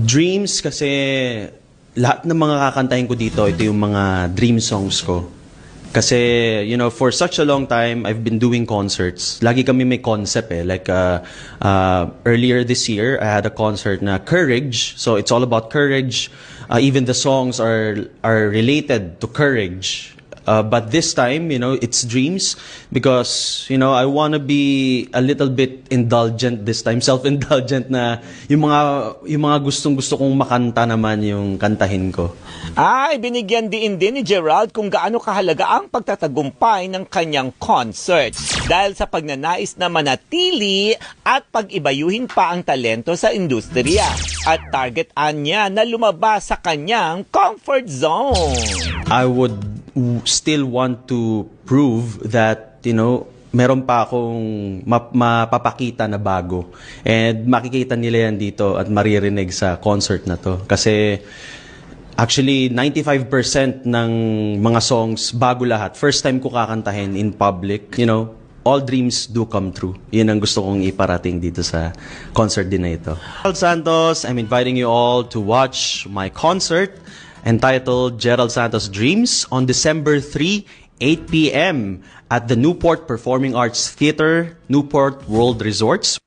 Dreams kasi lahat ng mga kakantahin ko dito, ito yung mga dream songs ko. Kasi, you know, for such a long time, I've been doing concerts. Lagi kami may concept eh. Like, earlier this year, I had a concert na Courage. So, it's all about courage. Even the songs are related to courage. But this time, you know, it's dreams because, you know, I want to be a little bit indulgent this time, self-indulgent na yung mga gustong-gusto kong makanta naman yung kantahin ko. Ay, binigyan din ni Gerald kung gaano kahalaga ang pagtatagumpay ng kanyang concert dahil sa pagnanais na manatili at pag-ibayuhin pa ang talento sa industriya. At targetan niya na lumabas sa kanyang comfort zone. I would still want to prove that, you know, meron pa akong mapapakita na bago. And makikita nila yan dito at maririnig sa concert na to. Kasi actually, 95% ng mga songs, bago lahat. First time ko kakantahin in public. You know, all dreams do come true. Yun ang gusto kong iparating dito sa concert din na ito. Gerald Santos, I'm inviting you all to watch my concert entitled Gerald Santos Dreams on December 3, 8 p.m. at the Newport Performing Arts Theater, Newport World Resorts.